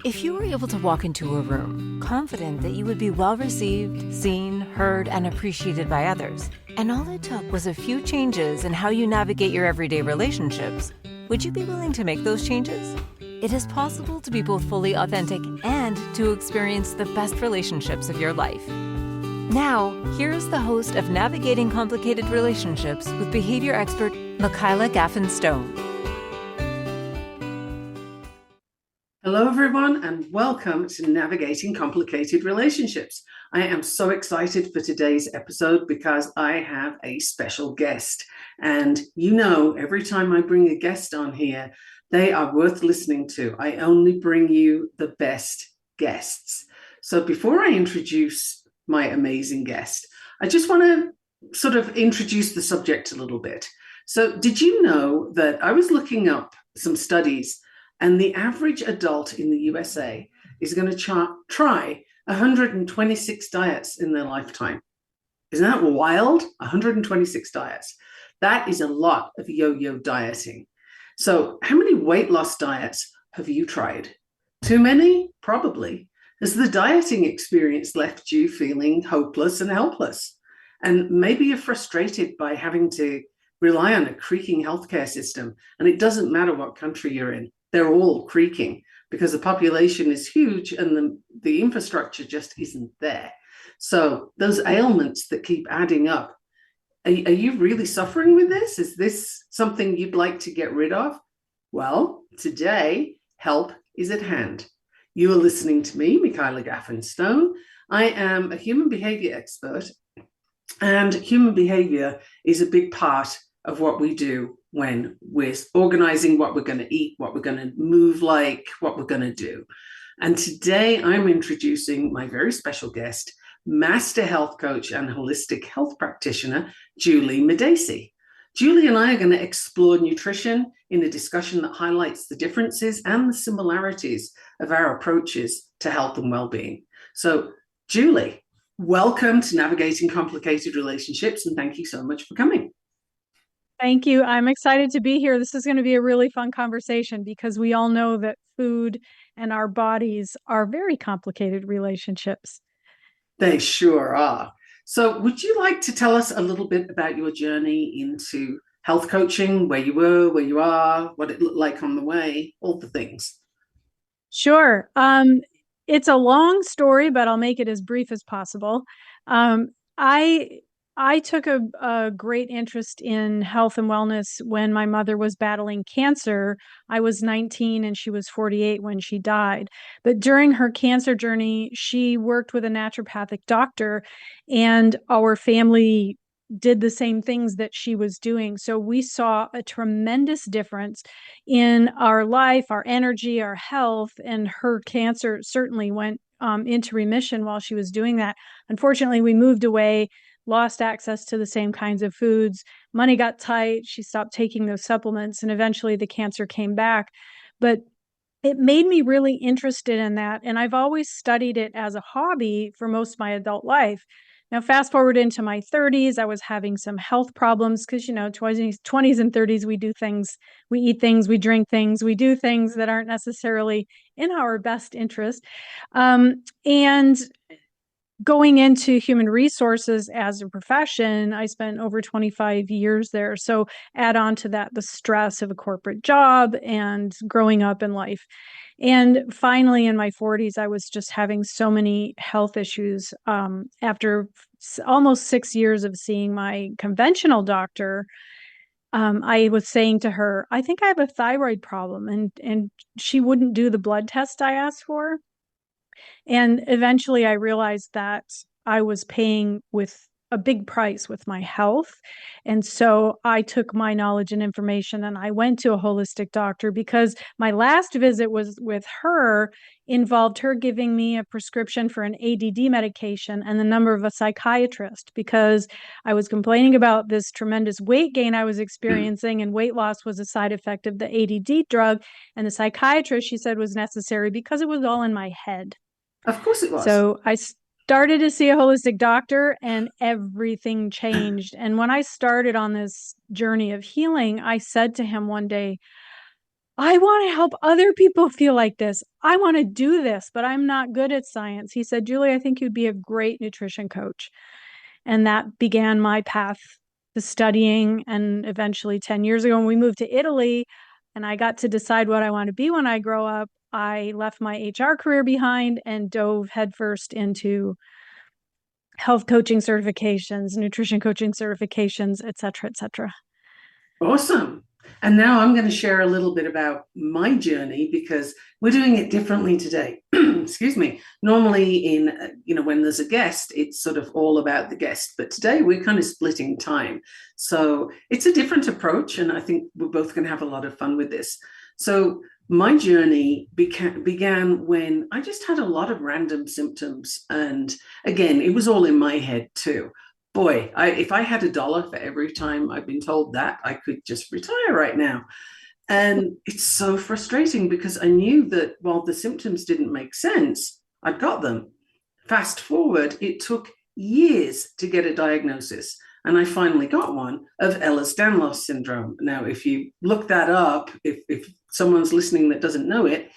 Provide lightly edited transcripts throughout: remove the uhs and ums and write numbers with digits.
If you were able to walk into a room, confident that you would be well received, seen, heard, and appreciated by others, and all it took was a few changes in how you navigate your everyday relationships, would you be willing to make those changes? It is possible to be both fully authentic and to experience the best relationships of your life. Now, here is the host of Navigating Complicated Relationships with behavior expert Michaela Gaffen Stone. Hello, everyone, and welcome to Navigating Complicated Relationships. I am so excited for today's episode because I have a special guest. And you know, every time I bring a guest on here, they are worth listening to. I only bring you the best guests. So before I introduce my amazing guest, I just want to sort of introduce the subject a little bit. So did you know that I was looking up some studies, and the average adult in the USA is going to try 126 diets in their lifetime? Isn't that wild? 126 diets. That is a lot of yo-yo dieting. So how many weight loss diets have you tried? Too many? Probably. Has the dieting experience left you feeling hopeless and helpless? And maybe you're frustrated by having to rely on a creaking healthcare system. And it doesn't matter what country you're in. They're all creaking because the population is huge and the infrastructure just isn't there. So those ailments that keep adding up, are you really suffering with this? Is this something you'd like to get rid of? Well, today, help is at hand. You are listening to me, Michaela Gaffen Stone. I am a human behavior expert, and human behavior is a big part of what we do when we're organizing what we're going to eat, what we're going to move like, what we're going to do. And today I'm introducing my very special guest, master health coach and holistic health practitioner, Juli Madacey. Juli and I are going to explore nutrition in a discussion that highlights the differences and the similarities of our approaches to health and well-being. So, Juli, welcome to Navigating Complicated Relationships, and thank you so much for coming. Thank you. I'm excited to be here. This is going to be a really fun conversation because we all know that food and our bodies are very complicated relationships. They sure are. So would you like to tell us a little bit about your journey into health coaching, where you were, where you are, what it looked like on the way, all the things? Sure. It's a long story, but I'll make it as brief as possible. I took a great interest in health and wellness when my mother was battling cancer. I was 19 and she was 48 when she died. But during her cancer journey, she worked with a naturopathic doctor, and our family did the same things that she was doing. So we saw a tremendous difference in our life, our energy, our health, and her cancer certainly went into remission while she was doing that. Unfortunately, we moved away, lost access to the same kinds of foods. Money got tight. She stopped taking those supplements, and eventually the cancer came back. But it made me really interested in that. And I've always studied it as a hobby for most of my adult life. Now, fast forward into my 30s, I was having some health problems because, 20s and 30s, we do things, we eat things, we drink things, we do things that aren't necessarily in our best interest. And going into human resources as a profession, I spent over 25 years there. So add on to that the stress of a corporate job and growing up in life. And finally, in my 40s, I was just having so many health issues. After almost 6 years of seeing my conventional doctor, I was saying to her, I think I have a thyroid problem. And she wouldn't do the blood test I asked for. And eventually I realized that I was paying with a big price with my health. And so I took my knowledge and information and I went to a holistic doctor, because my last visit was with her involved her giving me a prescription for an ADD medication and the number of a psychiatrist, because I was complaining about this tremendous weight gain I was experiencing, and weight loss was a side effect of the ADD drug. And the psychiatrist, she said, was necessary because it was all in my head. Of course it was. So I started to see a holistic doctor and everything changed. And when I started on this journey of healing, I said to him one day, I want to help other people feel like this. I want to do this, but I'm not good at science. He said, Julie, I think you'd be a great nutrition coach. And that began my path to studying. And eventually, 10 years ago, when we moved to Italy and I got to decide what I want to be when I grow up, I left my HR career behind and dove headfirst into health coaching certifications, nutrition coaching certifications, et cetera, et cetera. Awesome. And now I'm going to share a little bit about my journey because we're doing it differently today. Excuse me. Normally when there's a guest, it's sort of all about the guest, but today we're kind of splitting time. So it's a different approach, and I think we're both going to have a lot of fun with this. So my journey began when I just had a lot of random symptoms. And again, it was all in my head too. Boy, if I had $1 for every time I've been told that, I could just retire right now. And it's so frustrating because I knew that while the symptoms didn't make sense, I'd got them. Fast forward, it took years to get a diagnosis. And I finally got one of Ehlers-Danlos syndrome. Now, if you look that up, if someone's listening that doesn't know it,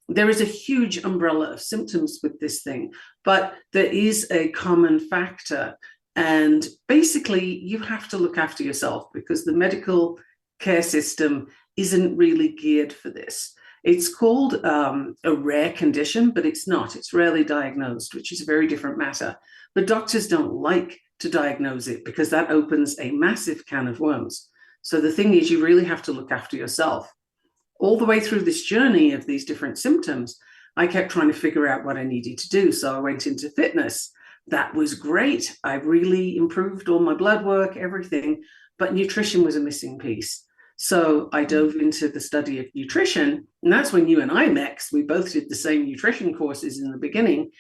there is a huge umbrella of symptoms with this thing, but there is a common factor. And basically, you have to look after yourself because the medical care system isn't really geared for this. It's called a rare condition, but it's not. It's rarely diagnosed, which is a very different matter. But doctors don't like to diagnose it because that opens a massive can of worms. So the thing is, you really have to look after yourself. All the way through this journey of these different symptoms, I kept trying to figure out what I needed to do. So I went into fitness. That was great. I really improved all my blood work, everything, but nutrition was a missing piece. So I dove into the study of nutrition, and that's when you and I met, because we both did the same nutrition courses in the beginning.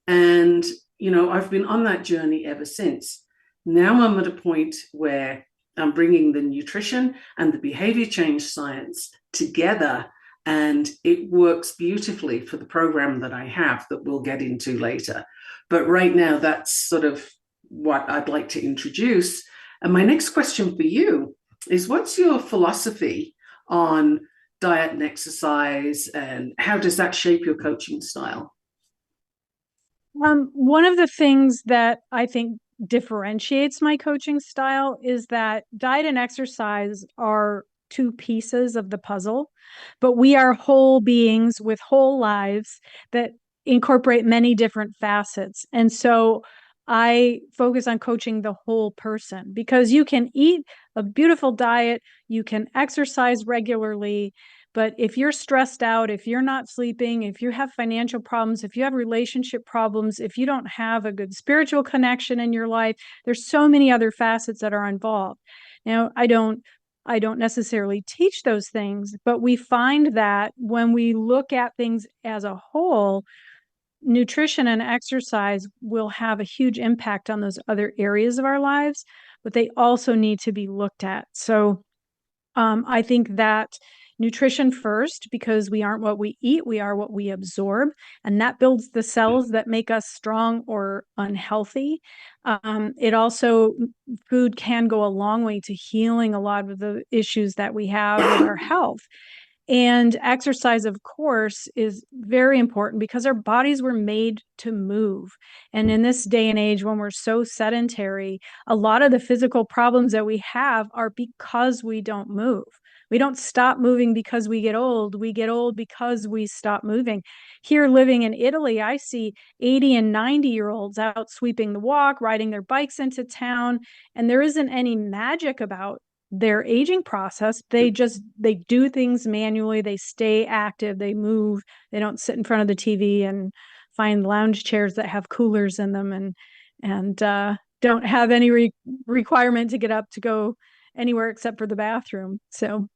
And, I've been on that journey ever since. Now I'm at a point where I'm bringing the nutrition and the behavior change science together, and it works beautifully for the program that I have that we'll get into later. But right now, that's sort of what I'd like to introduce. And my next question for you is, what's your philosophy on diet and exercise, and how does that shape your coaching style? One of the things that I think differentiates my coaching style is that diet and exercise are two pieces of the puzzle, but we are whole beings with whole lives that incorporate many different facets. And so I focus on coaching the whole person, because you can eat a beautiful diet, you can exercise regularly, but if you're stressed out, if you're not sleeping, if you have financial problems, if you have relationship problems, if you don't have a good spiritual connection in your life, there's so many other facets that are involved. Now, I don't necessarily teach those things, but we find that when we look at things as a whole, nutrition and exercise will have a huge impact on those other areas of our lives, but they also need to be looked at. So I think that nutrition first, because we aren't what we eat, we are what we absorb, and that builds the cells that make us strong or unhealthy. It also, food can go a long way to healing a lot of the issues that we have with our health. And exercise, of course, is very important because our bodies were made to move. And in this day and age, when we're so sedentary, a lot of the physical problems that we have are because we don't move. We don't stop moving because we get old. We get old because we stop moving. Here, living in Italy, I see 80 and 90-year-olds out sweeping the walk, riding their bikes into town, and there isn't any magic about their aging process. They do things manually. They stay active. They move. They don't sit in front of the TV and find lounge chairs that have coolers in them and don't have any requirement to get up to go anywhere except for the bathroom. So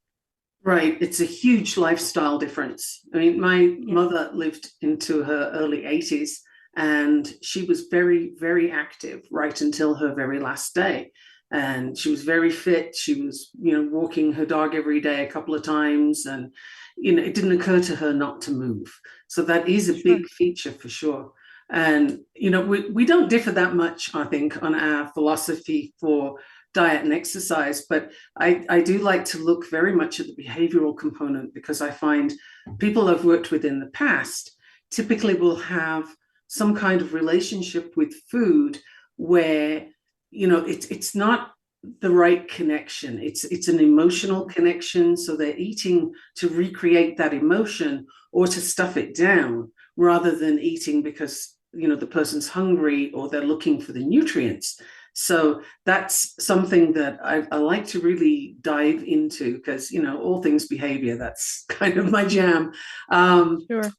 Right. It's a huge lifestyle difference. I mean, my mother lived into her early 80s, and she was very, very active right until her very last day. And she was very fit. She was, walking her dog every day a couple of times. And, it didn't occur to her not to move. So that is a big feature for sure. And, we don't differ that much, I think, on our philosophy for diet and exercise, but I do like to look very much at the behavioral component, because I find people I've worked with in the past typically will have some kind of relationship with food where, it's not the right connection. It's an emotional connection. So they're eating to recreate that emotion or to stuff it down, rather than eating because, the person's hungry or they're looking for the nutrients. So that's something that I like to really dive into, because, all things behavior, that's kind of my jam. Sure.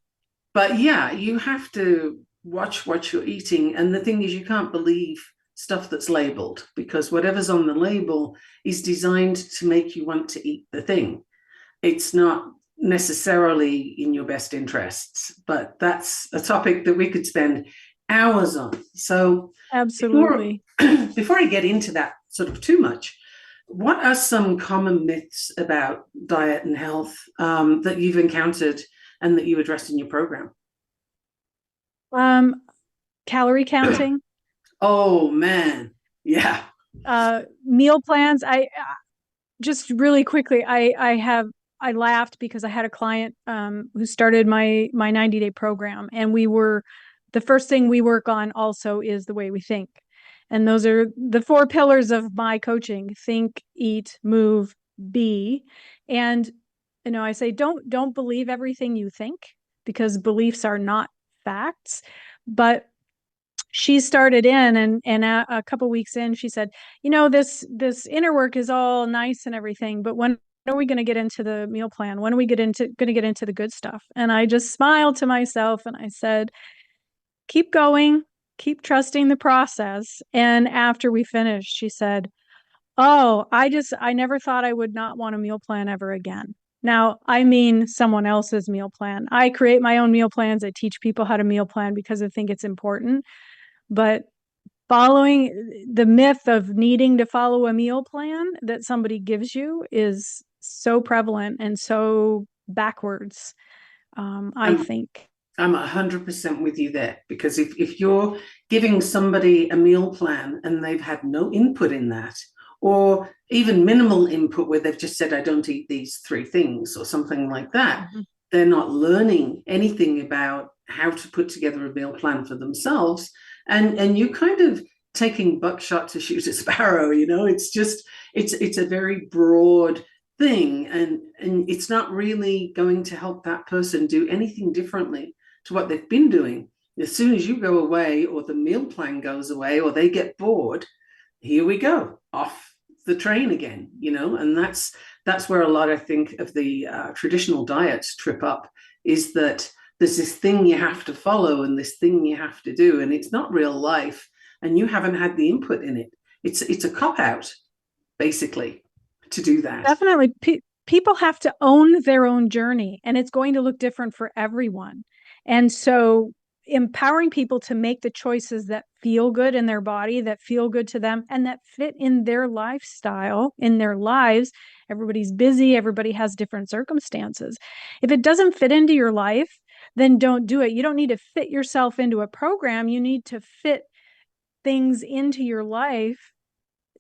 But yeah, you have to watch what you're eating. And the thing is, you can't believe stuff that's labeled, because whatever's on the label is designed to make you want to eat the thing. It's not necessarily in your best interests, but that's a topic that we could spend hours on. So Absolutely. before I get into that sort of too much, what are some common myths about diet and health that you've encountered and that you address in your program? Calorie counting. Oh man, yeah. Meal plans. I just really quickly, I laughed because I had a client who started my 90-day program, and the first thing we work on also is the way we think. And those are the 4 pillars of my coaching: think, eat, move, be. And I say don't believe everything you think, because beliefs are not facts. But she started in, and a couple weeks in, she said, this inner work is all nice and everything, but when are we going to get into the meal plan? When are we going to get into the good stuff? And I just smiled to myself and I said, keep going, keep trusting the process. And after we finished, she said, oh, I never thought I would not want a meal plan ever again. Now, I mean someone else's meal plan. I create my own meal plans. I teach people how to meal plan because I think it's important. But following the myth of needing to follow a meal plan that somebody gives you is so prevalent and so backwards, I think. I'm 100% with you there, because if you're giving somebody a meal plan and they've had no input in that, or even minimal input where they've just said, I don't eat these 3 things or something like that, they're not learning anything about how to put together a meal plan for themselves. And you kind of taking buckshot to shoot a sparrow, it's a very broad thing, and it's not really going to help that person do anything differently to what they've been doing. As soon as you go away, or the meal plan goes away, or they get bored, here we go, off the train again, and that's where a lot, I think, of the traditional diets trip up, is that there's this thing you have to follow and this thing you have to do, and it's not real life, and you haven't had the input in it. It's a cop-out, basically, to do that. Definitely. People have to own their own journey, and it's going to look different for everyone. And so empowering people to make the choices that feel good in their body, that feel good to them, and that fit in their lifestyle, in their lives. Everybody's busy. Everybody has different circumstances. If it doesn't fit into your life, then don't do it. You don't need to fit yourself into a program. You need to fit things into your life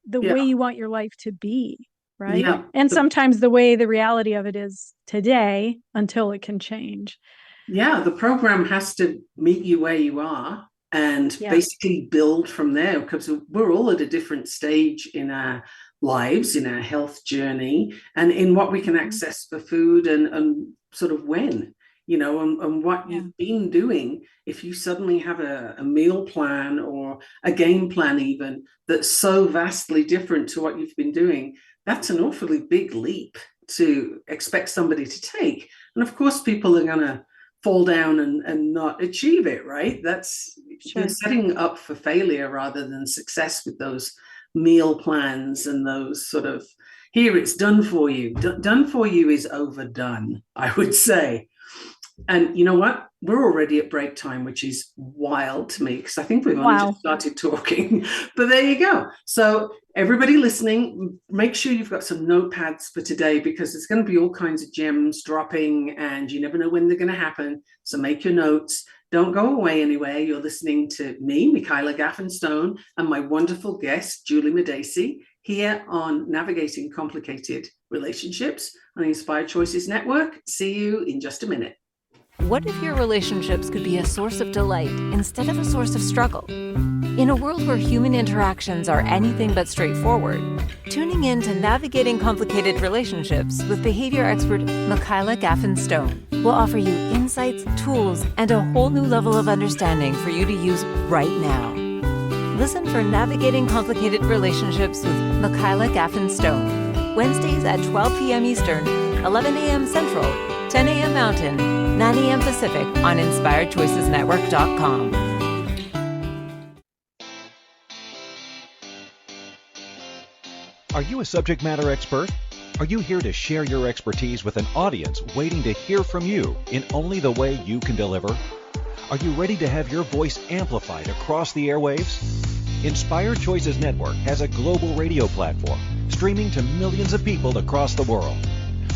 the way you want your life to be, right? Yeah. And sometimes the way the reality of it is today, until it can change. Yeah, the program has to meet you where you are and basically build from there, because we're all at a different stage in our lives, in our health journey, and in what we can access for food, and sort of when, and what you've been doing. If you suddenly have a meal plan or a game plan even that's so vastly different to what you've been doing, that's an awfully big leap to expect somebody to take. And of course, people are going to fall down and not achieve it, right? That's you're setting up for failure rather than success with those meal plans and those sort of, here, it's done for you. Done for you is overdone, I would say. And you know what? We're already at break time, which is wild to me, because I think we've only just started talking. But there you go. So everybody listening, make sure you've got some notepads for today, because there's going to be all kinds of gems dropping and you never know when they're going to happen. So make your notes. Don't go away anywhere. You're listening to me, Michaela Gaffen Stone, and my wonderful guest, Juli Madacey, here on Navigating Complicated Relationships on the Inspired Choices Network. See you in just a minute. What if your relationships could be a source of delight instead of a source of struggle? In a world where human interactions are anything but straightforward, tuning in to Navigating Complicated Relationships with behavior expert Michaela Gaffen Stone will offer you insights, tools, and a whole new level of understanding for you to use right now. Listen for Navigating Complicated Relationships with Michaela Gaffen Stone, Wednesdays at 12 p.m. Eastern, 11 a.m. Central, 10 a.m. Mountain, 9 a.m. Pacific on InspiredChoicesNetwork.com. Are you a subject matter expert? Are you here to share your expertise with an audience waiting to hear from you in only the way you can deliver? Are you ready to have your voice amplified across the airwaves? Inspired Choices Network has a global radio platform streaming to millions of people across the world.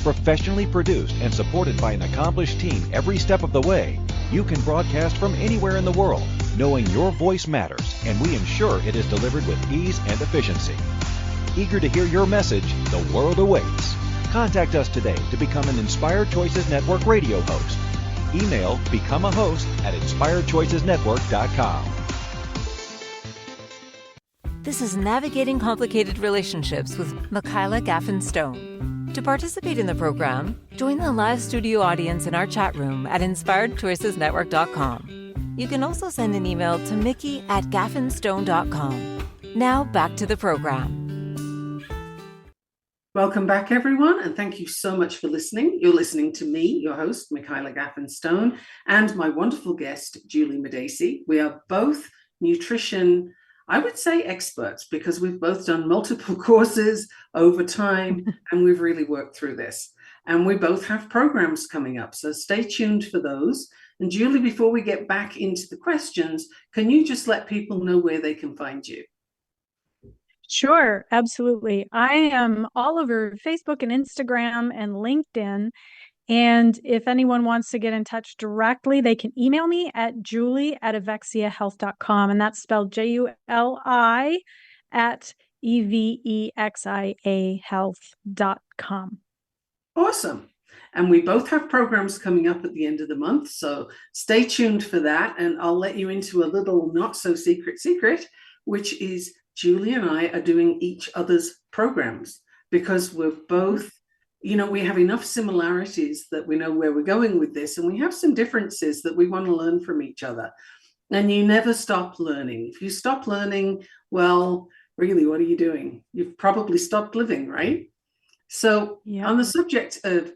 Professionally produced and supported by an accomplished team every step of the way, you can broadcast from anywhere in the world, knowing your voice matters, and we ensure it is delivered with ease and efficiency. Eager to hear your message, the world awaits. Contact us today to become an Inspired Choices Network radio host. Email become a host at inspiredchoicesnetwork.com. This is Navigating Complicated Relationships with Michaela Gaffen Stone. To participate in the program, join the live studio audience in our chat room at inspiredchoicesnetwork.com. You can also send an email to mickey@gaffenstone.com. Now back to the program. Welcome back, everyone, and thank you so much for listening. You're listening to me, your host, Michaela Gaffen Stone, and my wonderful guest, Juli Madacey. We are both nutrition, I would say, experts, because we've both done multiple courses over time, and we've really worked through this. And we both have programs coming up, so stay tuned for those. And Juli, before we get back into the questions, can you just let people know where they can find you? Sure, absolutely. I am all over Facebook and Instagram and LinkedIn. And if anyone wants to get in touch directly, they can email me at julie@evexiahealth.com. And that's spelled JULI at EVEXIA health.com. Awesome. And we both have programs coming up at the end of the month. So stay tuned for that. And I'll let you into a little not so secret, which is Juli and I are doing each other's programs because we're both, we have enough similarities that we know where we're going with this, and we have some differences that we want to learn from each other. And you never stop learning. If you stop learning, well, really, what are you doing? You've probably stopped living, right? So on the subject of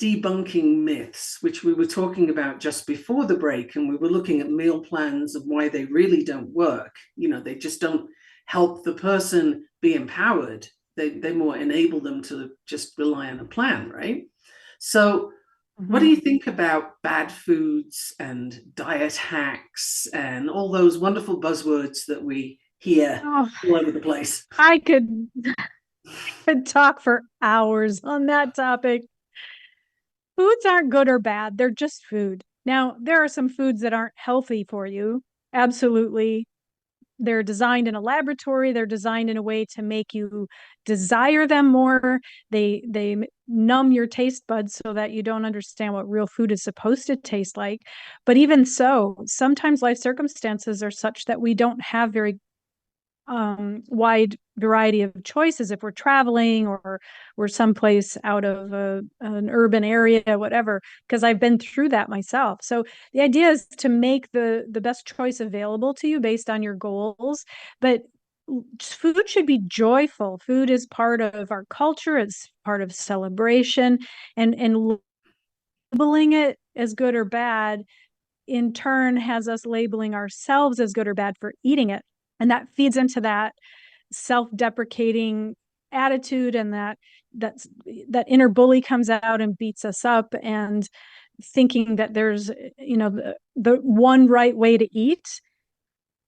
debunking myths, which we were talking about just before the break, and we were looking at meal plans and why they really don't work. They just don't help the person be empowered. They more enable them to just rely on a plan, right? So what do you think about bad foods and diet hacks and all those wonderful buzzwords that we hear all over the place? I could talk for hours on that topic. Foods aren't good or bad. They're just food. Now, there are some foods that aren't healthy for you. Absolutely. They're designed in a laboratory. They're designed in a way to make you desire them more. They numb your taste buds so that you don't understand what real food is supposed to taste like. But even so, sometimes life circumstances are such that we don't have very wide variety of choices if we're traveling or we're someplace out of an urban area, whatever, because I've been through that myself. So the idea is to make the best choice available to you based on your goals. But food should be joyful. Food is part of our culture. It's part of celebration, and labeling it as good or bad in turn has us labeling ourselves as good or bad for eating it. And that feeds into that self-deprecating attitude, and that inner bully comes out and beats us up, and thinking that there's the one right way to eat,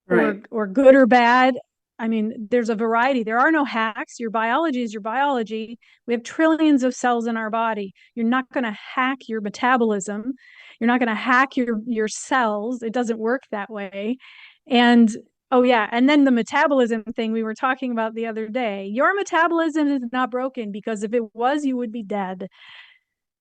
right, or good or bad. I mean, there's a variety. There are no hacks. Your biology is your biology. We have trillions of cells in our body. You're not going to hack your metabolism. You're not going to hack your cells. It doesn't work that way. And Oh, yeah. And then the metabolism thing we were talking about the other day. Your metabolism is not broken, because if it was, you would be dead.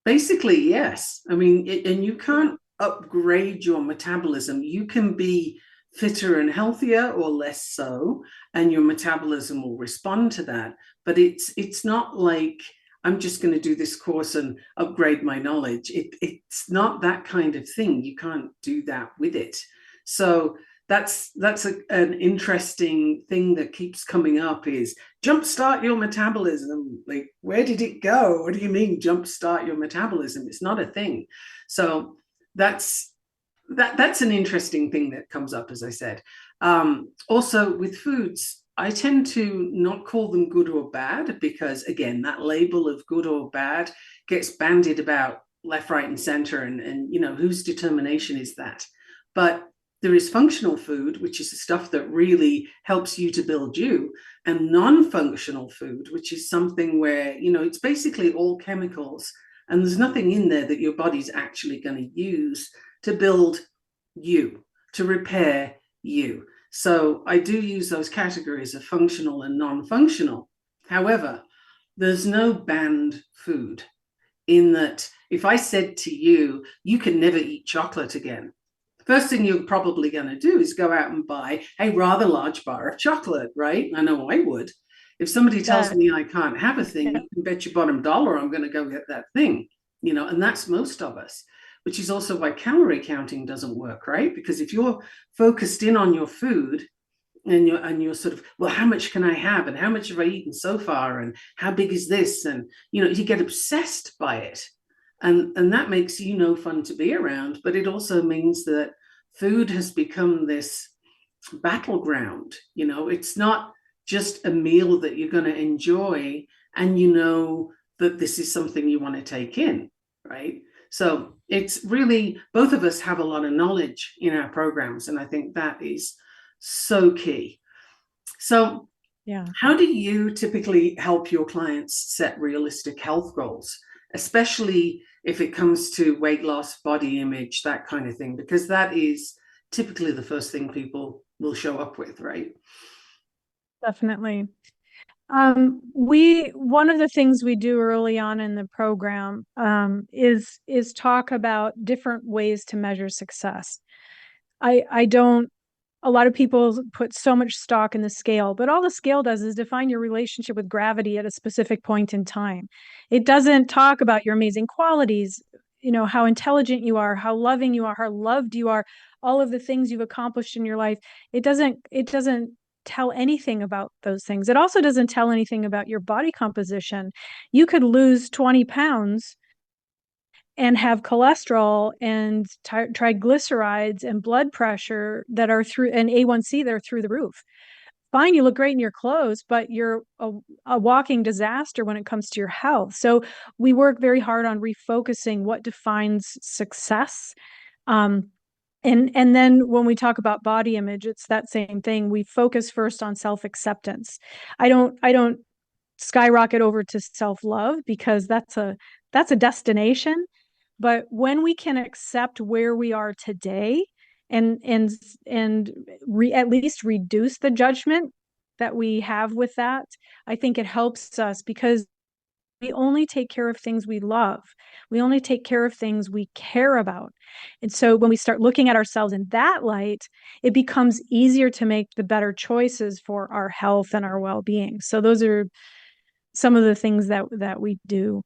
Basically, yes. I mean, and you Yeah. can't upgrade your metabolism. You can be fitter and healthier or less so, and your metabolism will respond to that. But it's not like I'm just going to do this course and upgrade my knowledge. It's not that kind of thing. You can't do that with it. So that's an interesting thing that keeps coming up is jumpstart your metabolism. Like, where did it go? What do you mean jumpstart your metabolism? It's not a thing. So that's an interesting thing that comes up, as I said. Also with foods, I tend to not call them good or bad, because again, that label of good or bad gets bandied about left, right, and center, and whose determination is that? But there is functional food, which is the stuff that really helps you to build you, and non-functional food, which is something where, it's basically all chemicals, and there's nothing in there that your body's actually going to use to build you, to repair you. So I do use those categories of functional and non-functional. However, there's no banned food, in that if I said to you, you can never eat chocolate again, first thing you're probably going to do is go out and buy a rather large bar of chocolate, right? I know I would. If somebody tells me I can't have a thing, Yeah. you can bet your bottom dollar I'm going to go get that thing, and that's most of us, which is also why calorie counting doesn't work, right? Because if you're focused in on your food, and you're sort of, well, how much can I have, and how much have I eaten so far, and how big is this, and you get obsessed by it, and that makes you no fun to be around. But it also means that food has become this battleground. It's not just a meal that you're going to enjoy, and that this is something you want to take in, right? So it's really, both of us have a lot of knowledge in our programs, and I think that is so key. So Yeah. how do you typically help your clients set realistic health goals, especially if it comes to weight loss, body image, that kind of thing? Because that is typically the first thing people will show up with, right? Definitely. One of the things we do early on in the program is talk about different ways to measure success. I don't A lot of people put so much stock in the scale, but all the scale does is define your relationship with gravity at a specific point in time. It doesn't talk about your amazing qualities, how intelligent you are, how loving you are, how loved you are, all of the things you've accomplished in your life. It doesn't tell anything about those things. It also doesn't tell anything about your body composition. You could lose 20 pounds and have cholesterol and triglycerides and blood pressure that are through, and A1C that are through the roof. Fine, you look great in your clothes, but you're a walking disaster when it comes to your health. So we work very hard on refocusing what defines success. And then when we talk about body image, it's that same thing. We focus first on self-acceptance. I don't skyrocket over to self-love, because that's a destination. But when we can accept where we are today, and at least reduce the judgment that we have with that, I think it helps us, because we only take care of things we love. We only take care of things we care about. And so when we start looking at ourselves in that light, it becomes easier to make the better choices for our health and our well-being. So those are some of the things that we do.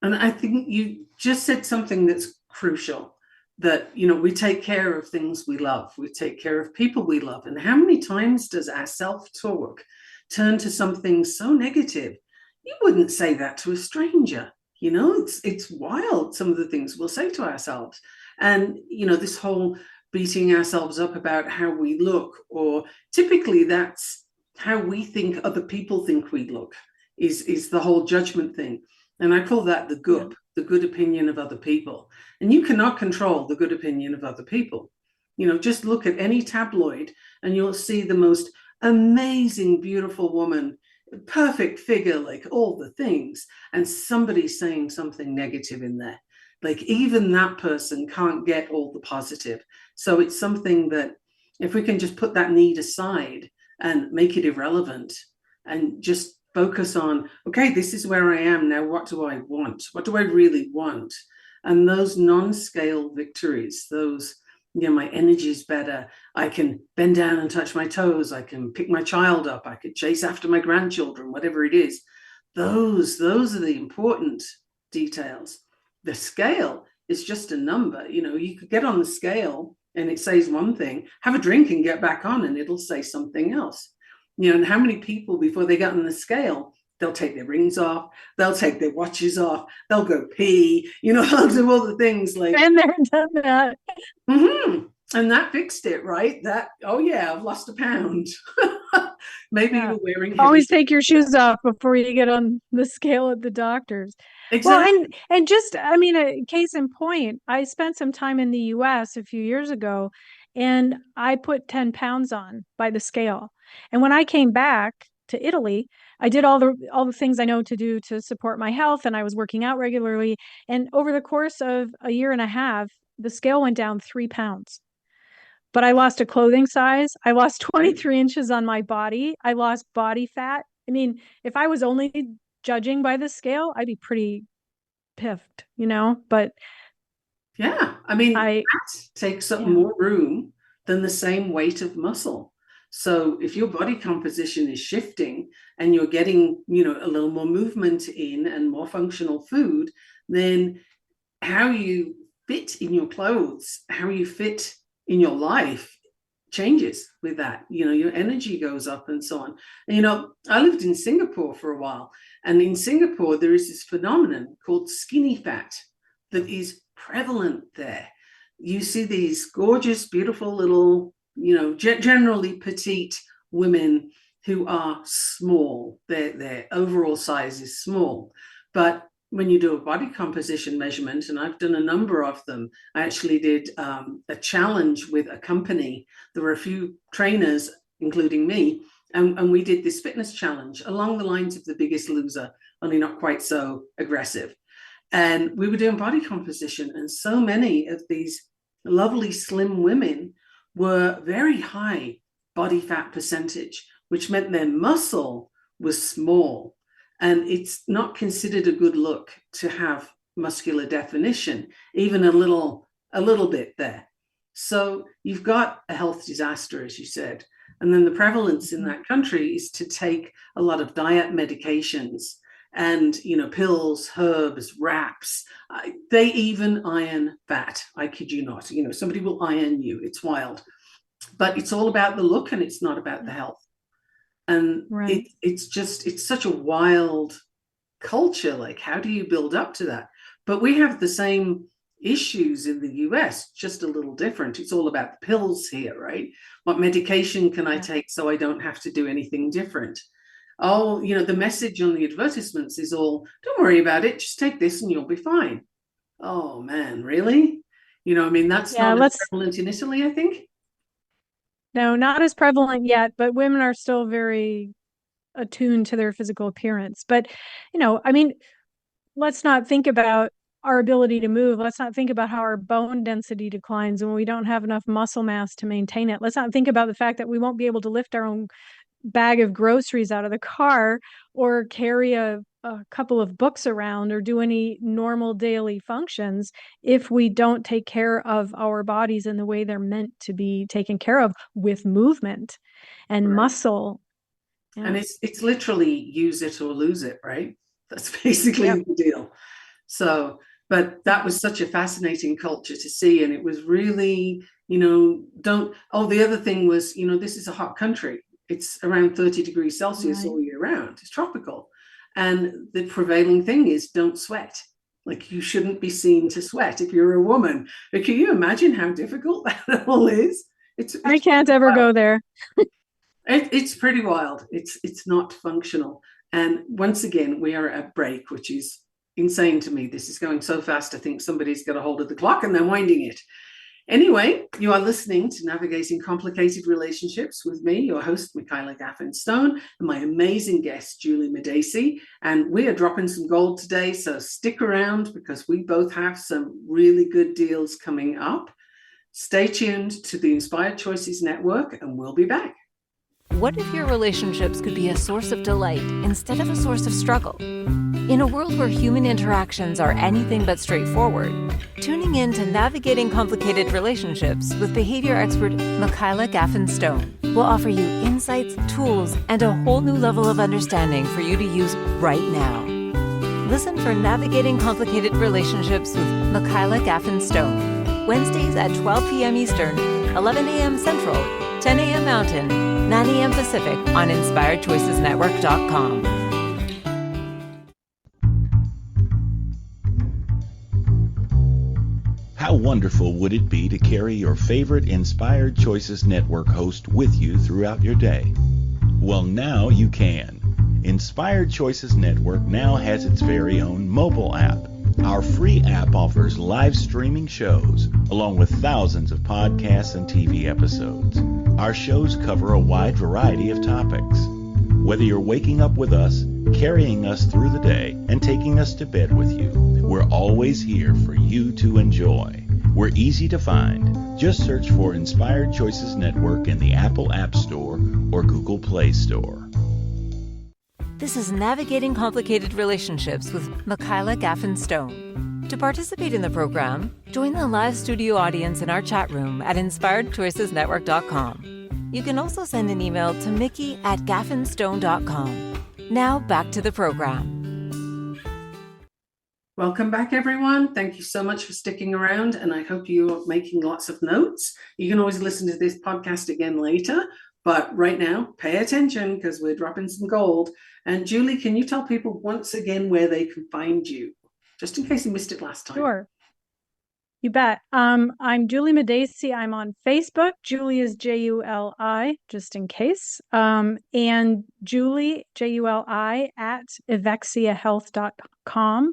And I think you just said something that's crucial, that, we take care of things we love. We take care of people we love. And how many times does our self-talk turn to something so negative? You wouldn't say that to a stranger. It's wild, some of the things we'll say to ourselves. And, this whole beating ourselves up about how we look, or typically that's how we think other people think we look, is the whole judgment thing. And I call that the goop, the good opinion of other people. And you cannot control the good opinion of other people. Just look at any tabloid and you'll see the most amazing, beautiful woman, perfect figure, like all the things, and somebody saying something negative in there. Like, even that person can't get all the positive. So it's something that if we can just put that need aside and make it irrelevant and just focus on, okay, this is where I am now. What do I want? What do I really want? And those non-scale victories, those, my energy is better. I can bend down and touch my toes. I can pick my child up. I could chase after my grandchildren, whatever it is. Those are the important details. The scale is just a number. You could get on the scale and it says one thing, have a drink and get back on and it'll say something else. And how many people before they get on the scale, they'll take their rings off, they'll take their watches off, they'll go pee, they'll do all the things like. And they're done that. Mm-hmm. And that fixed it, right? Oh yeah, I've lost a pound. Maybe you're wearing. Always take your shoes off before you get on the scale at the doctor's. Exactly. Well, and just, a case in point, I spent some time in the US a few years ago, and I put 10 pounds on by the scale. And when I came back to Italy, I did all the things I know to do to support my health, and I was working out regularly. And over the course of a year and a half, the scale went down 3 pounds. But I lost a clothing size. I lost 23 inches on my body. I lost body fat. If I was only judging by the scale, I'd be pretty piffed, but yeah, that takes up more room than the same weight of muscle. So if your body composition is shifting and you're getting, a little more movement in and more functional food, then how you fit in your clothes, how you fit in your life changes with that. Your energy goes up and so on. And, I lived in Singapore for a while, and in Singapore there is this phenomenon called skinny fat that is prevalent there. You see these gorgeous, beautiful little, generally petite women who are small. Their overall size is small, but when you do a body composition measurement, and I've done a number of them, I actually did a challenge with a company. There were a few trainers, including me, and we did this fitness challenge along the lines of The Biggest Loser, only not quite so aggressive. And we were doing body composition, and so many of these lovely slim women were very high body fat percentage, which meant their muscle was small. And it's not considered a good look to have muscular definition, even a little bit there. So you've got a health disaster, as you said. And then the prevalence in that country is to take a lot of diet medications and, pills, herbs, wraps. They even iron fat. I kid you not. Somebody will iron you. It's wild. But it's all about the look and it's not about the health. And it's such a wild culture. Like, how do you build up to that? But we have the same issues in the US, just a little different. It's all about the pills here, right? What medication can I take so I don't have to do anything different? Oh, the message on the advertisements is all, don't worry about it, just take this and you'll be fine. Oh man, really? That's not as prevalent in Italy, I think. No, not as prevalent yet, but women are still very attuned to their physical appearance. But, let's not think about our ability to move. Let's not think about how our bone density declines when we don't have enough muscle mass to maintain it. Let's not think about the fact that we won't be able to lift our own bag of groceries out of the car or carry a couple of books around or do any normal daily functions if we don't take care of our bodies in the way they're meant to be taken care of, with movement and muscle. Yeah. And it's literally use it or lose it, right? That's basically the deal. So, but that was such a fascinating culture to see. And it was really, the other thing was, this is a hot country. It's around 30 degrees Celsius all year round. It's tropical. And the prevailing thing is don't sweat. Like, you shouldn't be seen to sweat if you're a woman. But can you imagine how difficult that all is? I can't ever go there. It's pretty wild. It's not functional. And once again, we are at a break, which is insane to me. This is going so fast. I think somebody's got a hold of the clock and they're winding it. Anyway, you are listening to Navigating Complicated Relationships with me, your host, Michaela Gaffen Stone, and my amazing guest, Juli Madacey. And we are dropping some gold today, so stick around because we both have some really good deals coming up. Stay tuned to the Inspired Choices Network, and we'll be back. What if your relationships could be a source of delight instead of a source of struggle? In a world where human interactions are anything but straightforward, tuning in to Navigating Complicated Relationships with behavior expert Michaela Gaffen Stone will offer you insights, tools, and a whole new level of understanding for you to use right now. Listen for Navigating Complicated Relationships with Michaela Gaffen Stone, Wednesdays at 12 p.m. Eastern, 11 a.m. Central, 10 a.m. Mountain, 9 a.m. Pacific on InspiredChoicesNetwork.com. How wonderful would it be to carry your favorite Inspired Choices Network host with you throughout your day? Well, now you can. Inspired Choices Network now has its very own mobile app. Our free app offers live streaming shows, along with thousands of podcasts and TV episodes. Our shows cover a wide variety of topics. Whether you're waking up with us, carrying us through the day, and taking us to bed with you, we're always here for you to enjoy. We're easy to find. Just search for Inspired Choices Network in the Apple App Store or Google Play Store. This is Navigating Complicated Relationships with Michaela Gaffen Stone. To participate in the program, join the live studio audience in our chat room at InspiredChoicesNetwork.com. You can also send an email to mickey@gaffenstone.com. Now back to the program. Welcome back, everyone. Thank you so much for sticking around, and I hope you're making lots of notes. You can always listen to this podcast again later, but right now, pay attention because we're dropping some gold. And Juli, can you tell people once again where they can find you, just in case you missed it last time? Sure. You bet. I'm Juli Madacey. I'm on Facebook. Juli is Juli, just in case. And Juli, Juli, at evexiahealth.com.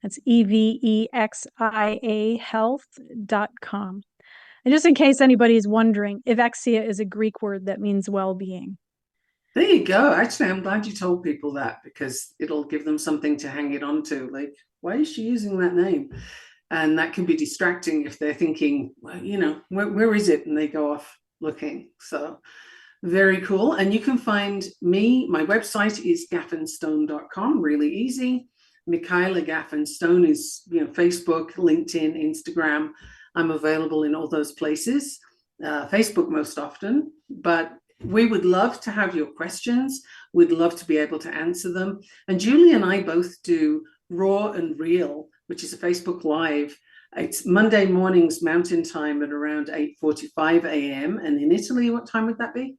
That's EVEXIA health.com. And just in case anybody's wondering, Evexia is a Greek word that means well-being. There you go. Actually, I'm glad you told people that because it'll give them something to hang it on to. Like, why is she using that name? And that can be distracting if they're thinking, well, where is it? And they go off looking. So very cool. And you can find me. My website is gaffenstone.com. Really easy. Michaela Gaffen Stone is, Facebook, LinkedIn, Instagram. I'm available in all those places. Facebook most often, but we would love to have your questions. We'd love to be able to answer them. And Juli and I both do Raw and Real, which is a Facebook Live. It's Monday mornings Mountain Time at around 8:45 a.m. And in Italy, what time would that be?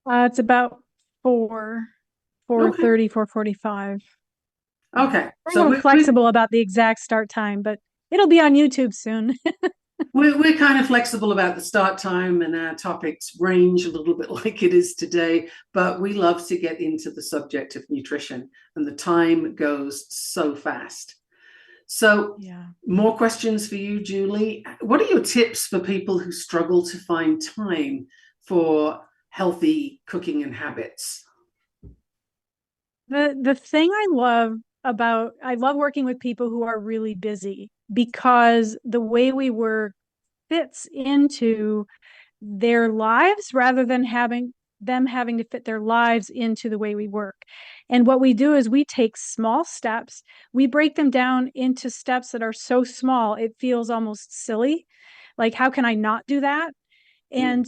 It's about 4:30, 4:45. Okay. So we're flexible about the exact start time, but it'll be on YouTube soon. We're kind of flexible about the start time, and our topics range a little bit like it is today, but we love to get into the subject of nutrition, and the time goes so fast. So More questions for you, Juli. What are your tips for people who struggle to find time for healthy cooking and habits? The thing I love working with people who are really busy, because the way we work fits into their lives rather than having to fit their lives into the way we work. And what we do is we take small steps, we break them down into steps that are so small, it feels almost silly. Like, how can I not do that? And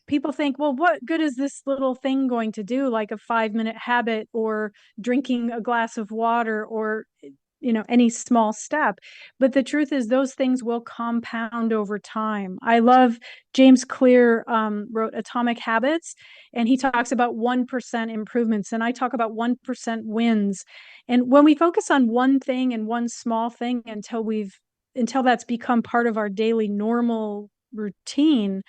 people think, well, what good is this little thing going to do, like a 5-minute habit or drinking a glass of water or any small step? But the truth is those things will compound over time. I love James Clear wrote Atomic Habits, and he talks about 1% improvements, and I talk about 1% wins. And when we focus on one thing and one small thing until that's become part of our daily normal routine,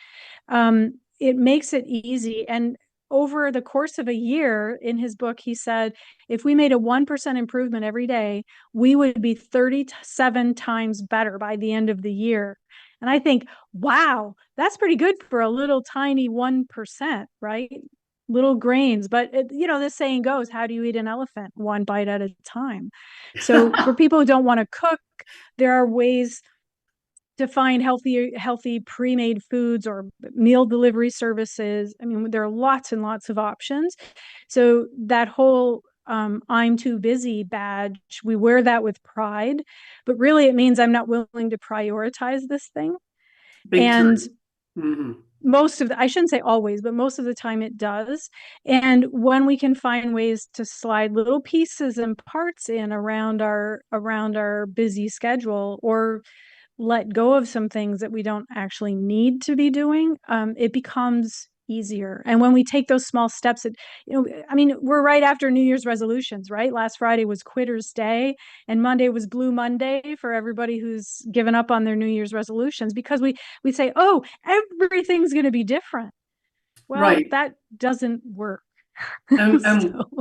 it makes it easy. And over the course of a year, in his book, he said, if we made a 1% improvement every day, we would be 37 times better by the end of the year. And I think, wow, that's pretty good for a little tiny 1%, right? Little grains. But, this saying goes, how do you eat an elephant? One bite at a time. So for people who don't want to cook, there are ways to find healthy pre-made foods or meal delivery services. I mean, there are lots and lots of options. So that whole I'm too busy badge, we wear that with pride, but really it means I'm not willing to prioritize this thing. Big And time. Mm-hmm. I shouldn't say always, but most of the time it does. And when we can find ways to slide little pieces and parts in around our busy schedule, or let go of some things that we don't actually need to be doing, it becomes easier. And when we take those small steps, I mean, we're right after New Year's resolutions, right? Last Friday was Quitter's Day, and Monday was Blue Monday for everybody who's given up on their New Year's resolutions, because we say, oh, everything's going to be different. Well, Right. that doesn't work. And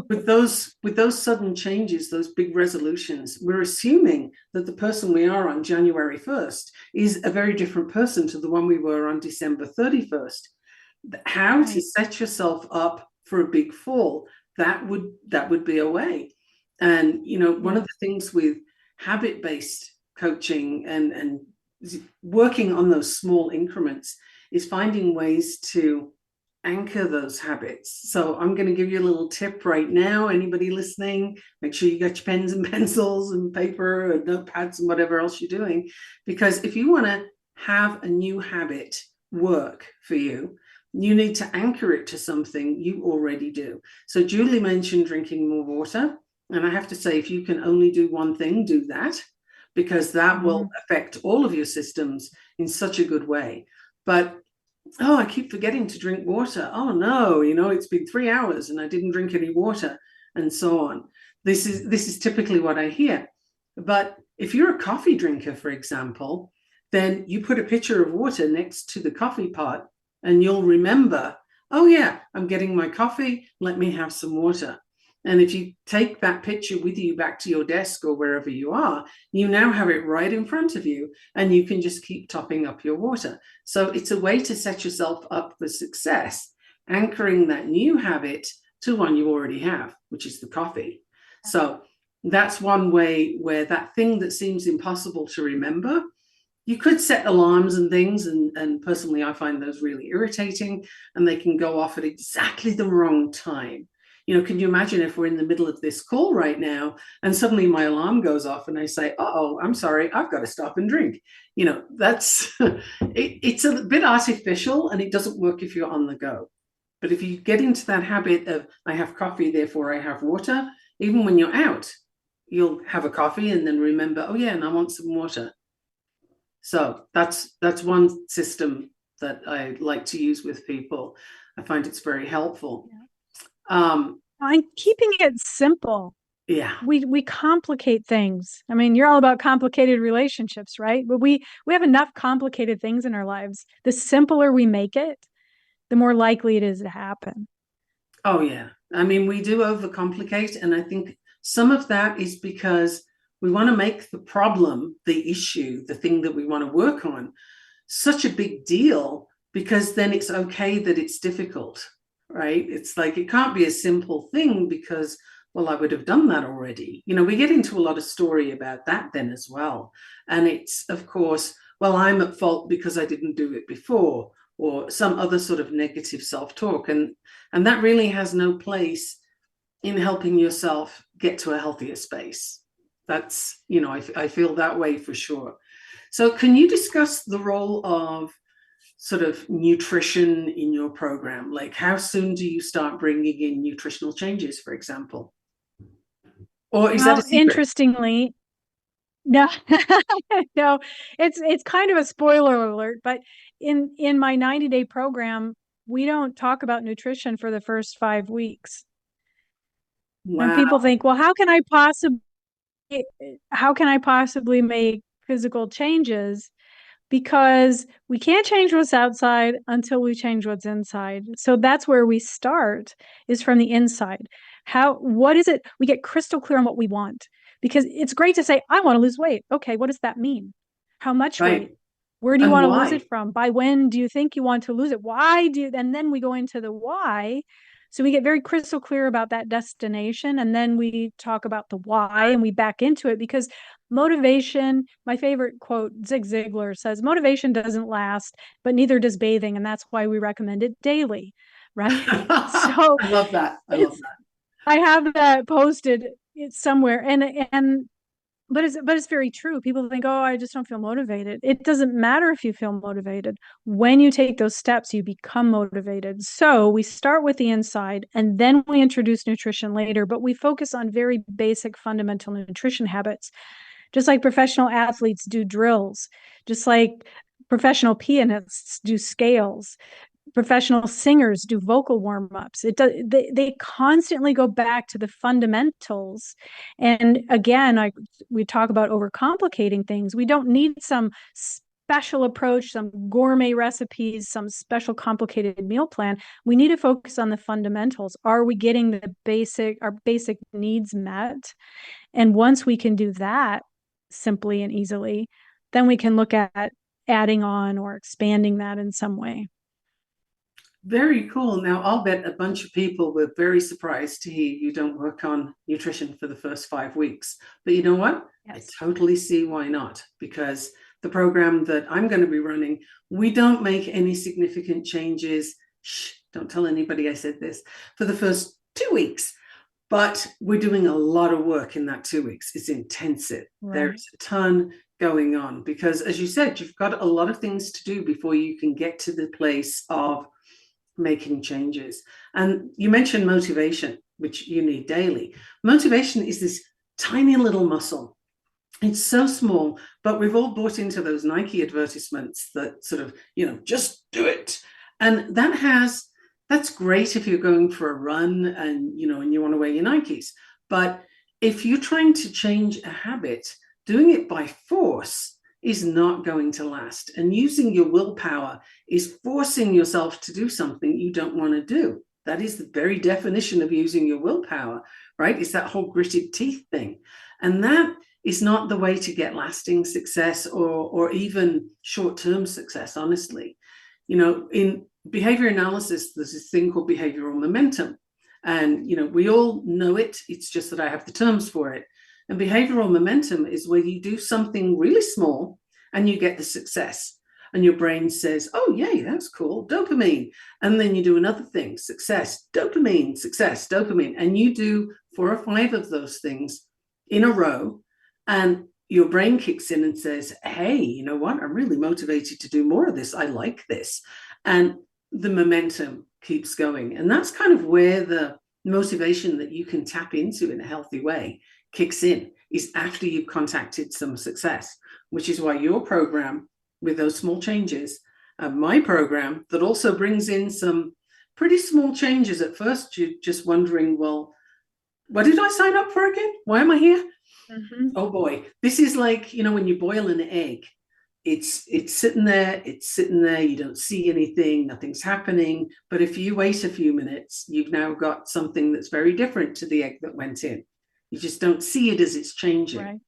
with those sudden changes, those big resolutions, we're assuming that the person we are on January 1st is a very different person to the one we were on December 31st. How to set yourself up for a big fall, that would be a way. And one of the things with habit-based coaching and working on those small increments is finding ways to anchor those habits. So I'm going to give you a little tip right now. Anybody listening, make sure you got your pens and pencils and paper and notepads and whatever else you're doing, because if you want to have a new habit work for you, you need to anchor it to something you already do. So Julie mentioned drinking more water, and I have to say, if you can only do one thing, do that, because that will affect all of your systems in such a good way. But I keep forgetting to drink water. Oh no, it's been 3 hours and I didn't drink any water, and so on. This is typically what I hear. But if you're a coffee drinker, for example, then you put a pitcher of water next to the coffee pot and you'll remember, oh yeah, I'm getting my coffee, let me have some water. And if you take that pitcher with you back to your desk or wherever you are, you now have it right in front of you, and you can just keep topping up your water. So it's a way to set yourself up for success, anchoring that new habit to one you already have, which is the coffee. So that's one way where that thing that seems impossible to remember, you could set alarms and things, and personally I find those really irritating, and they can go off at exactly the wrong time. Can you imagine if we're in the middle of this call right now and suddenly my alarm goes off and I say, oh, I'm sorry, I've got to stop and drink. That's it's a bit artificial, and it doesn't work if you're on the go. But if you get into that habit of, I have coffee, therefore I have water, even when you're out, you'll have a coffee and then remember, oh yeah, and I want some water. So that's one system that I like to use with people. I find it's very helpful. I'm keeping it simple. Yeah. We complicate things. I mean, you're all about complicated relationships, right? But we have enough complicated things in our lives. The simpler we make it, the more likely it is to happen. Oh yeah. I mean, we do overcomplicate, and I think some of that is because we want to make the problem, the issue, the thing that we want to work on, such a big deal, because then it's okay that it's difficult. Right? It's like, it can't be a simple thing because, well, I would have done that already. We get into a lot of story about that then as well. And it's, of course, well, I'm at fault because I didn't do it before, or some other sort of negative self-talk. And that really has no place in helping yourself get to a healthier space. That's, I feel that way for sure. So can you discuss the role of sort of nutrition in your program? Like, how soon do you start bringing in nutritional changes, for example? Or is that a secret? Interestingly, no, no, it's kind of a spoiler alert, but in my 90-day program, we don't talk about nutrition for the first 5 weeks. Wow. And people think, well, how can I possibly make physical changes? Because we can't change what's outside until we change what's inside. So that's where we start, is from the inside. What is it? We get crystal clear on what we want, because it's great to say, I want to lose weight. Okay, what does that mean? How much weight? Where do you want to lose it from? By when do you think you want to lose it? And then we go into the why. So we get very crystal clear about that destination, and then we talk about the why, and we back into it, because Motivation, my favorite quote, Zig Ziglar says, motivation doesn't last, but neither does bathing. And that's why we recommend it daily, right? So I love that. I love that. I have that posted somewhere. But it's very true. People think, oh, I just don't feel motivated. It doesn't matter if you feel motivated. When you take those steps, you become motivated. So we start with the inside and then we introduce nutrition later, but we focus on very basic fundamental nutrition habits. Just like professional athletes do drills, just like professional pianists do scales, professional singers do vocal warm-ups. They constantly go back to the fundamentals. And again, we talk about overcomplicating things. We don't need some special approach, some gourmet recipes, some special complicated meal plan. We need to focus on the fundamentals. Are we getting our basic needs met? And once we can do that simply and easily, then we can look at adding on or expanding that in some way. Very cool. Now, I'll bet a bunch of people were very surprised to hear you don't work on nutrition for the first 5 weeks. But you know what? Yes. I totally see why not. Because the program that I'm going to be running, we don't make any significant changes. Shh, don't tell anybody I said this, for the first 2 weeks. But we're doing a lot of work in that 2 weeks. It's intensive. Right. There's a ton going on because, as you said, you've got a lot of things to do before you can get to the place of making changes. And you mentioned motivation, which you need daily. Motivation is this tiny little muscle. It's so small, but we've all bought into those Nike advertisements that sort of, just do it. And that's great if you're going for a run and you want to wear your Nikes. But if you're trying to change a habit, doing it by force is not going to last. And using your willpower is forcing yourself to do something you don't want to do. That is the very definition of using your willpower, right? It's that whole gritted teeth thing. And that is not the way to get lasting success or even short-term success, honestly. In behavior analysis, there's this thing called behavioral momentum. And, we all know it. It's just that I have the terms for it. And behavioral momentum is where you do something really small and you get the success. And your brain says, oh, yay, that's cool, dopamine. And then you do another thing, success, dopamine, success, dopamine. And you do 4 or 5 of those things in a row. And your brain kicks in and says, hey, you know what? I'm really motivated to do more of this. I like this. And the momentum keeps going. And that's kind of where the motivation that you can tap into in a healthy way kicks in, is after you've contacted some success, which is why your program with those small changes, my program that also brings in some pretty small changes. At first, you're just wondering, well, what did I sign up for again? Why am I here? Mm-hmm. Oh boy, this is like, when you boil an egg, it's sitting there, you don't see anything, nothing's happening. But if you wait a few minutes, you've now got something that's very different to the egg that went in. You just don't see it as it's changing. Right.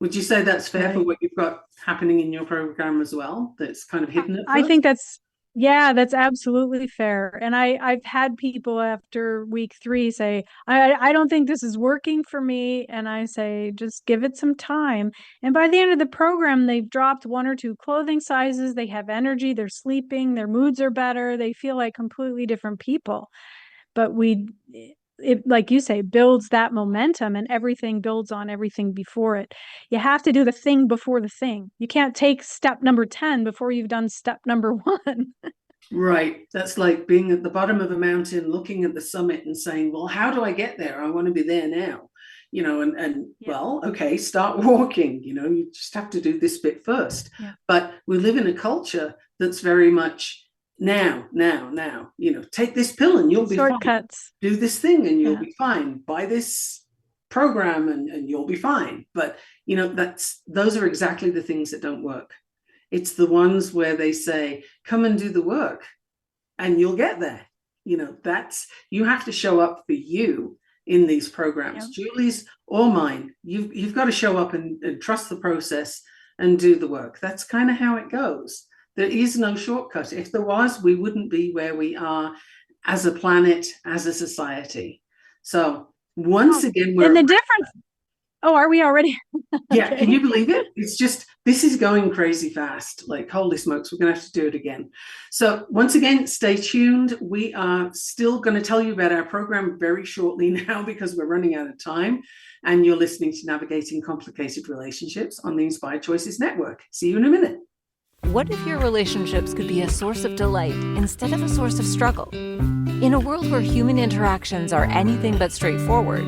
Would you say that's fair for what you've got happening in your program as well? That's kind of hidden at first? I think that's absolutely fair. And I've had people after week 3 say, I don't think this is working for me. And I say, just give it some time. And by the end of the program, they've dropped 1 or 2 clothing sizes. They have energy. They're sleeping. Their moods are better. They feel like completely different people. But it, like you say, builds that momentum, and everything builds on everything before it. You have to do the thing before the thing. You can't take step number 10 before you've done step number 1. Right. That's like being at the bottom of a mountain, looking at the summit and saying, well, how do I get there? I want to be there now. Well, okay, start walking. You just have to do this bit first. Yeah. But we live in a culture that's very much now, take this pill and you'll be shortcuts. Fine. Do this thing and you'll be fine. Buy this program and you'll be fine. But, those are exactly the things that don't work. It's the ones where they say, come and do the work and you'll get there. You have to show up for you in these programs, Julie's or mine. You've got to show up and trust the process and do the work. That's kind of how it goes. There is no shortcut. If there was, we wouldn't be where we are as a planet, as a society. So once again, and the difference. Oh, are we already? Yeah, can Okay. you believe it? It's just, this is going crazy fast. Like, holy smokes, we're going to have to do it again. So once again, stay tuned. We are still going to tell you about our program very shortly now because we're running out of time. And you're listening to Navigating Complicated Relationships on the Inspired Choices Network. See you in a minute. What if your relationships could be a source of delight instead of a source of struggle? In a world where human interactions are anything but straightforward,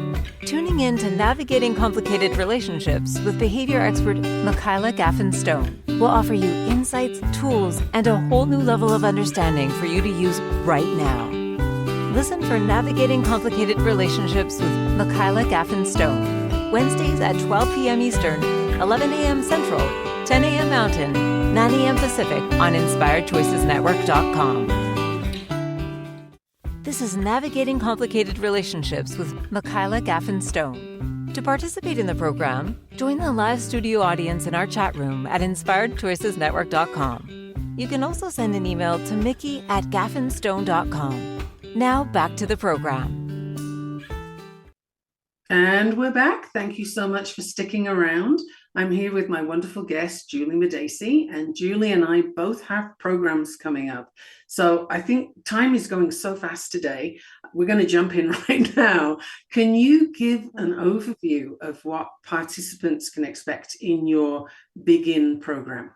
tuning in to Navigating Complicated Relationships with behavior expert Michaela Gaffen Stone will offer you insights, tools, and a whole new level of understanding for you to use right now. Listen for Navigating Complicated Relationships with Michaela Gaffen Stone, Wednesdays at 12 p.m. Eastern, 11 a.m. Central, 10 a.m. Mountain, 9 a.m. Pacific on InspiredChoicesNetwork.com. This is Navigating Complicated Relationships with Michaela Gaffen Stone. To participate in the program, join the live studio audience in our chat room at InspiredChoicesNetwork.com. You can also send an email to mickey@gaffenstone.com. Now back to the program. And we're back. Thank you so much for sticking around. I'm here with my wonderful guest, Juli Madacey, and Juli and I both have programs coming up. So I think time is going so fast today. We're going to jump in right now. Can you give an overview of what participants can expect in your Begin program?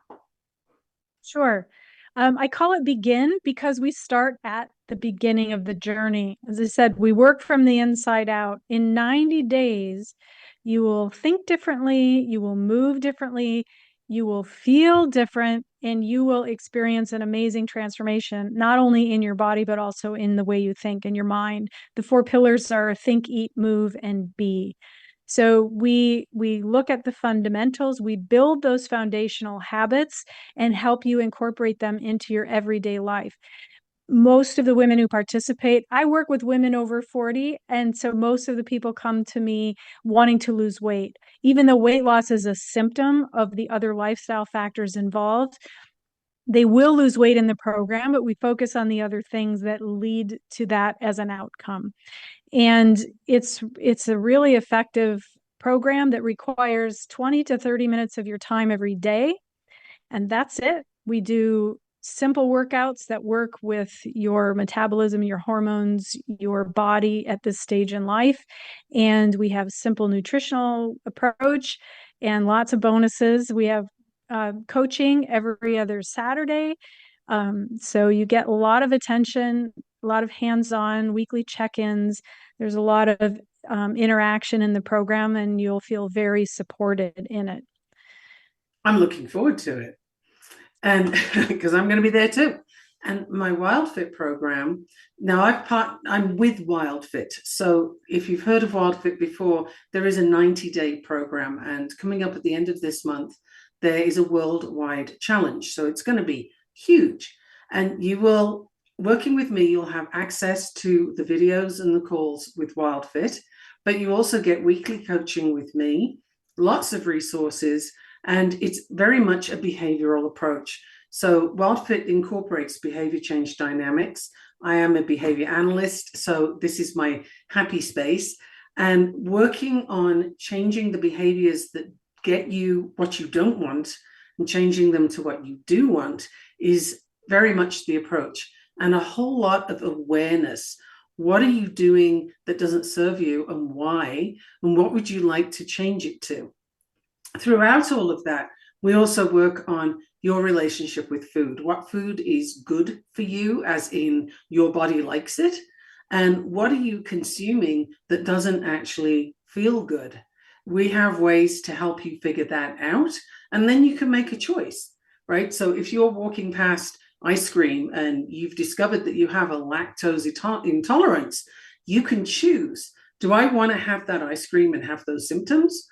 Sure. I call it Begin because we start at the beginning of the journey. As I said, we work from the inside out. In 90 days, you will think differently, you will move differently, you will feel different, and you will experience an amazing transformation, not only in your body, but also in the way you think, in your mind. The 4 pillars are think, eat, move, and be. So we look at the fundamentals, we build those foundational habits and help you incorporate them into your everyday life. Most of the women who participate, I work with women over 40, and so most of the people come to me wanting to lose weight. Even though weight loss is a symptom of the other lifestyle factors involved, they will lose weight in the program, but we focus on the other things that lead to that as an outcome. And it's a really effective program that requires 20 to 30 minutes of your time every day. And that's it. We do simple workouts that work with your metabolism, your hormones, your body at this stage in life. And we have simple nutritional approach and lots of bonuses. We have coaching every other Saturday. So you get a lot of attention, a lot of hands-on weekly check-ins. There's a lot of interaction in the program, and you'll feel very supported in it. I'm looking forward to it. And because I'm going to be there too. And my WildFit program, now I'm with WildFit. So if you've heard of WildFit before, there is a 90-day program. And coming up at the end of this month, there is a worldwide challenge. So it's going to be huge. And you will, working with me, you'll have access to the videos and the calls with WildFit, but you also get weekly coaching with me, lots of resources, and it's very much a behavioral approach. So WildFit incorporates behavior change dynamics. I am a behavior analyst, so this is my happy space. And working on changing the behaviors that get you what you don't want and changing them to what you do want is very much the approach. And a whole lot of awareness. What are you doing that doesn't serve you, and why? And what would you like to change it to? Throughout all of that, we also work on your relationship with food. What food is good for you, as in your body likes it, and what are you consuming that doesn't actually feel good? We have ways to help you figure that out, and then you can make a choice, right? So if you're walking past ice cream and you've discovered that you have a lactose intolerance, you can choose, do I want to have that ice cream and have those symptoms?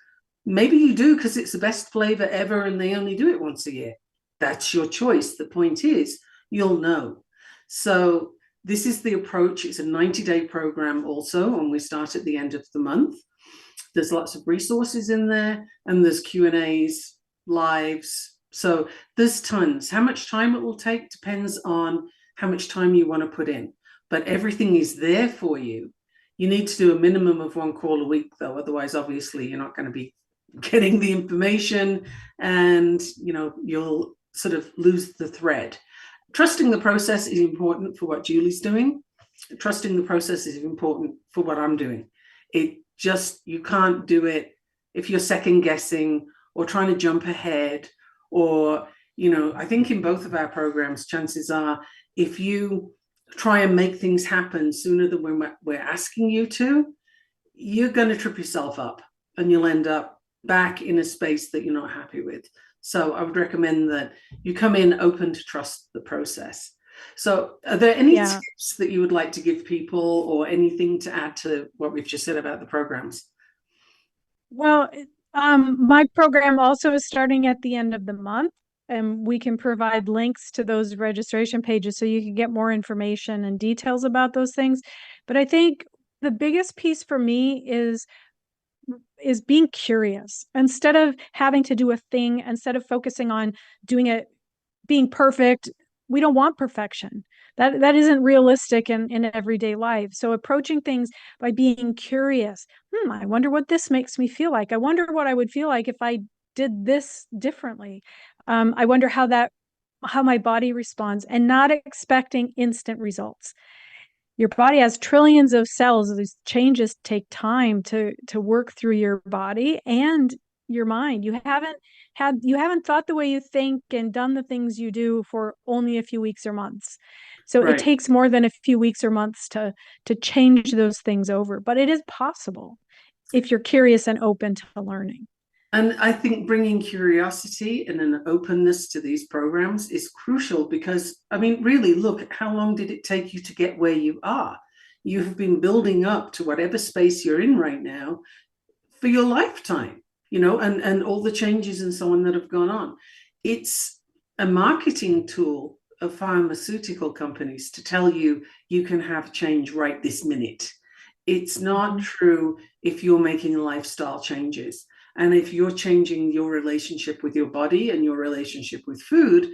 Maybe you do because it's the best flavor ever and they only do it once a year. That's your choice. The point is, you'll know. So this is the approach. It's a 90-day program also, and we start at the end of the month. There's lots of resources in there, and there's Q&As, lives. So there's tons. How much time it will take depends on how much time you want to put in. But everything is there for you You need to do a minimum of 1 call a week, though. Otherwise, obviously, you're not going to be getting the information, and you'll sort of lose the thread. Trusting the process is important for what Julie's doing. Trusting the process is important for what I'm doing. You can't do it if you're second guessing or trying to jump ahead, or I think in both of our programs, chances are, if you try and make things happen sooner than we're asking you to, you're going to trip yourself up and you'll end up back in a space that you're not happy with. So I would recommend that you come in open to trust the process. So are there any tips that you would like to give people, or anything to add to what we've just said about the programs? Well, my program also is starting at the end of the month, and we can provide links to those registration pages so you can get more information and details about those things. But I think the biggest piece for me is being curious. Instead of having to do a thing, instead of focusing on doing it, being perfect. We don't want perfection. That isn't realistic in everyday life. So approaching things by being curious. I wonder what this makes me feel like. I wonder what I would feel like if I did this differently. I wonder how my body responds, and not expecting instant results. Your body has trillions of cells. These changes take time to work through your body and your mind. You haven't thought the way you think and done the things you do for only a few weeks or months. So It takes more than a few weeks or months to change those things over, but it is possible if you're curious and open to learning. And I think bringing curiosity and an openness to these programs is crucial, because, really, look, how long did it take you to get where you are? You have been building up to whatever space you're in right now for your lifetime, and all the changes and so on that have gone on. It's a marketing tool of pharmaceutical companies to tell you you can have change right this minute. It's not true if you're making lifestyle changes. And if you're changing your relationship with your body and your relationship with food,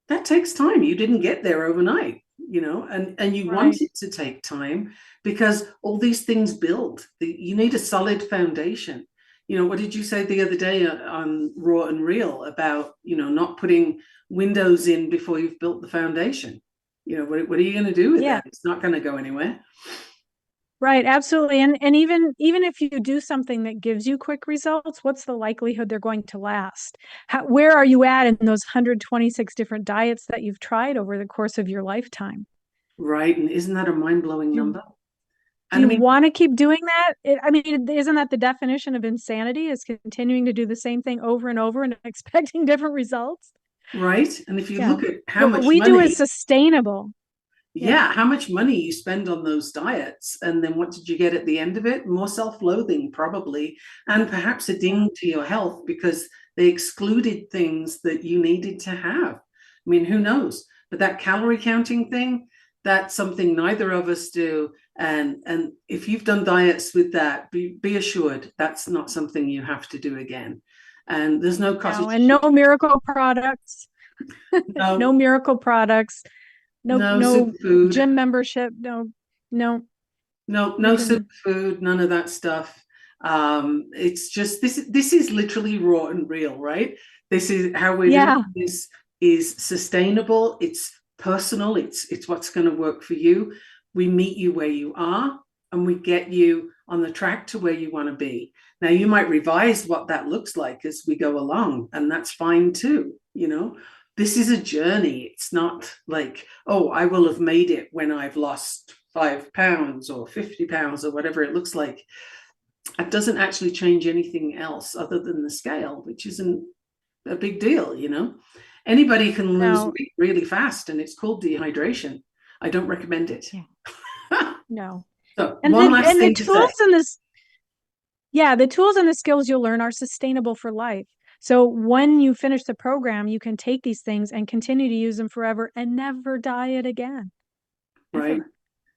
that takes time. You didn't get there overnight, and you want it to take time, because all these things build. You need a solid foundation. What did you say the other day on Raw and Real about, not putting windows in before you've built the foundation? What are you going to do with that? It's not going to go anywhere. Right, absolutely. And even if you do something that gives you quick results, what's the likelihood they're going to last? Where are you at in those 126 different diets that you've tried over the course of your lifetime? Right. And isn't that a mind-blowing number? Do you want to keep doing that? Isn't that the definition of insanity, is continuing to do the same thing over and over and expecting different results? Right. And if you look at how much we money do is sustainable. How much money you spend on those diets, and then what did you get at the end of it? More self-loathing, probably, and perhaps a ding to your health, because they excluded things that you needed to have. Who knows? But that calorie counting thing, that's something neither of us do. And if you've done diets with that, be assured that's not something you have to do again. And there's no cottage. And no miracle products. No miracle products. No superfood. Gym membership. No superfood. None of that stuff. It's just this is literally raw and real, right? This is how we're doing this. Is sustainable. It's personal. It's what's going to work for you. We meet you where you are, and we get you on the track to where you want to be. Now, you might revise what that looks like as we go along, and that's fine too. This is a journey. It's not like, oh, I will have made it when I've lost 5 pounds or 50 pounds or whatever it looks like. It doesn't actually change anything else other than the scale, which isn't a big deal, Anybody can lose weight really fast, and it's called dehydration. I don't recommend it. No. So the tools and the skills you'll learn are sustainable for life. So when you finish the program, you can take these things and continue to use them forever and never diet again. Right.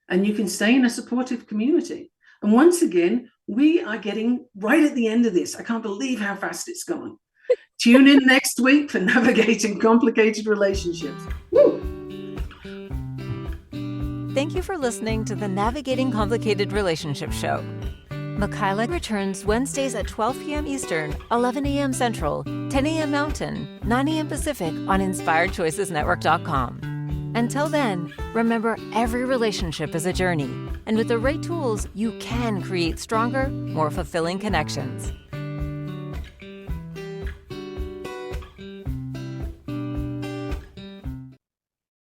And you can stay in a supportive community. And once again, we are getting right at the end of this. I can't believe how fast it's going. Tune in next week for Navigating Complicated Relationships. Woo! Thank you for listening to the Navigating Complicated Relationships show. Michaela returns Wednesdays at 12 p.m. Eastern, 11 a.m. Central, 10 a.m. Mountain, 9 a.m. Pacific on InspiredChoicesNetwork.com. Until then, remember every relationship is a journey, and with the right tools, you can create stronger, more fulfilling connections.